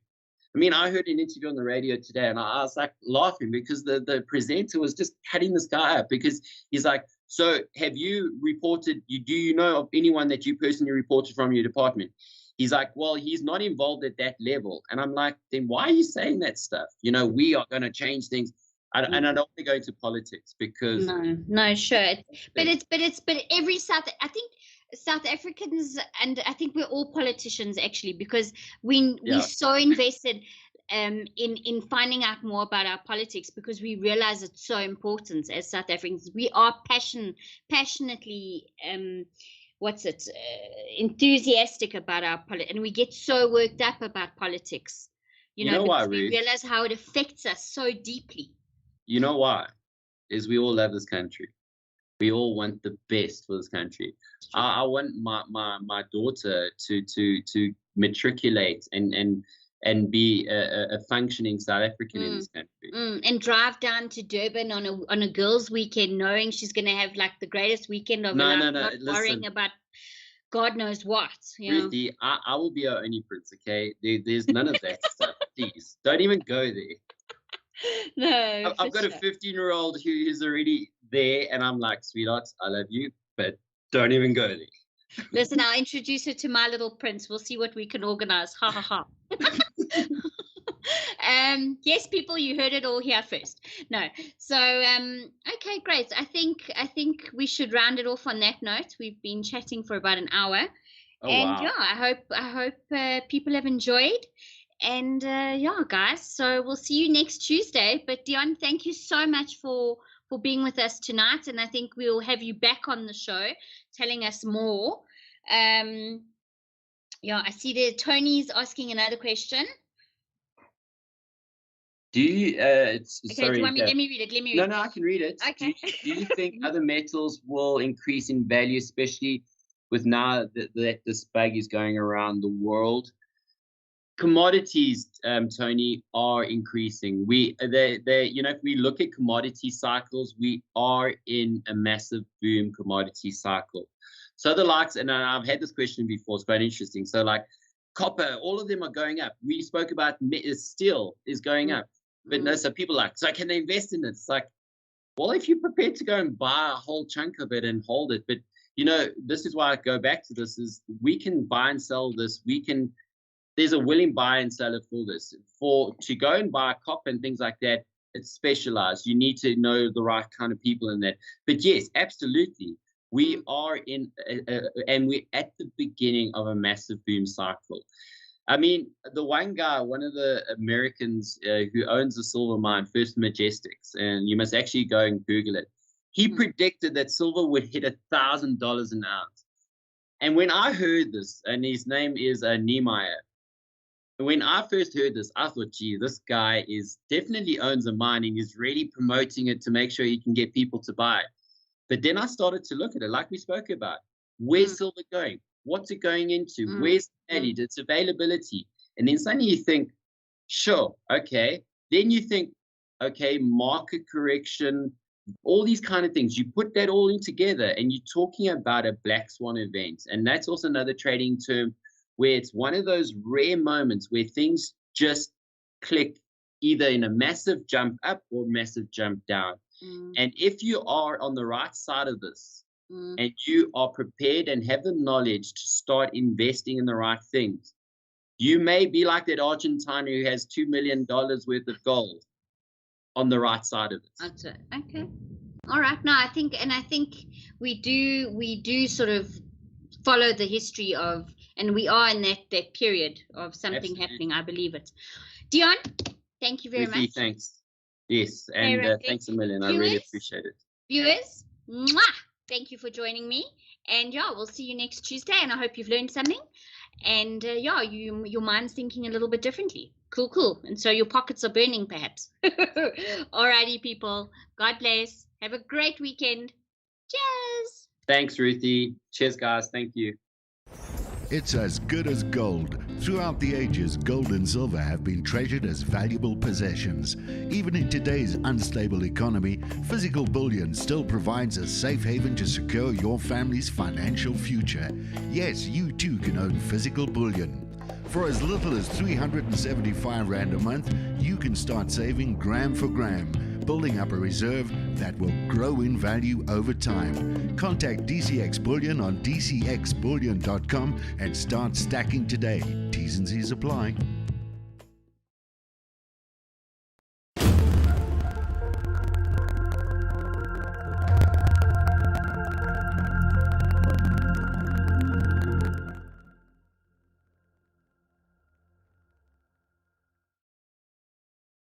I mean, I heard an interview on the radio today, and I was like laughing because the presenter was just cutting this guy up because he's like, so have you reported, do you know of anyone that you personally reported from your department? He's like, well, he's not involved at that level. And I'm like, then why are you saying that stuff? You know, we are going to change things. And I don't want to go into politics because no, sure. But every I think South Africans, and I think we're all politicians actually, because we're so invested in finding out more about our politics, because we realize it's so important as South Africans. We are passionately enthusiastic about our politics, and we get so worked up about politics, you know why, we realize how it affects us so deeply. You know why? Is we all love this country. We all want the best for this country. I want my daughter to matriculate and be a functioning South African in this country. And drive down to Durban on a girls' weekend, knowing she's going to have like the greatest weekend of her life, not worrying about God knows what. Ruthie, I will be our only prince, okay? There's none of that stuff. Please, don't even go there. No, I've got a 15-year-old who is already there, and I'm like, sweetheart, I love you, but don't even go there. Listen, I'll introduce her to my little prince. We'll see what we can organize. Ha ha ha. Yes, people, you heard it all here first. No, so okay, great. I think we should round it off on that note. We've been chatting for about an hour, and wow. I hope people have enjoyed. And guys, so we'll see you next Tuesday. But Dion, thank you so much for being with us tonight, and I think we'll have you back on the show telling us more. I see there Tony's asking another question. Do you sorry, do you want me, let me read it. No, I can read it. Okay. Do you think other metals will increase in value, especially with now that this bug is going around the world? Commodities, Tony, are increasing. If we look at commodity cycles, we are in a massive boom commodity cycle. So the likes, and I've had this question before, it's quite interesting. So like copper, all of them are going up. We spoke about steel is going up, but no, so people are like, so can they invest in it? It's like, well, if you're prepared to go and buy a whole chunk of it and hold it, but this is why I go back to this, is we can buy and sell this. There's a willing buyer and seller for this. To go and buy a copper and things like that, it's specialized. You need to know the right kind of people in that. But yes, absolutely. We are and we're at the beginning of a massive boom cycle. I mean, the one of the Americans who owns the silver mine, First Majestics, and you must actually go and Google it. He predicted that silver would hit $1,000 an ounce. And when I heard this, and his name is Niemeyer, when I first heard this, I thought, gee, this guy definitely owns a mine and he's really promoting it to make sure he can get people to buy it. But then I started to look at it, like we spoke about. Where's silver going? What's it going into? Where's the value? Its availability? And then suddenly you think, sure, okay. Then you think, okay, market correction, all these kind of things. You put that all in together and you're talking about a black swan event. And that's also another trading term where it's one of those rare moments where things just click either in a massive jump up or massive jump down. And if you are on the right side of this and you are prepared and have the knowledge to start investing in the right things, you may be like that Argentine who has $2 million worth of gold on the right side of it. That's it. Okay. All right. No, I think we do sort of follow the history of, and we are in that period of something happening. I believe it. Dion, thank you very much. Thanks. Yes, and thanks a million. I really appreciate it. Viewers, thank you for joining me. And we'll see you next Tuesday. And I hope you've learned something. And your mind's thinking a little bit differently. Cool. And so your pockets are burning, perhaps. Alrighty, people. God bless. Have a great weekend. Cheers. Thanks, Ruthie. Cheers, guys. Thank you. It's as good as gold. Throughout the ages, gold and silver have been treasured as valuable possessions. Even in today's unstable economy, physical bullion still provides a safe haven to secure your family's financial future. Yes, you too can own physical bullion. For as little as 375 Rand a month, you can start saving gram for gram, building up a reserve that will grow in value over time. Contact DCX Bullion on dcxbullion.com and start stacking today. T's and C's apply.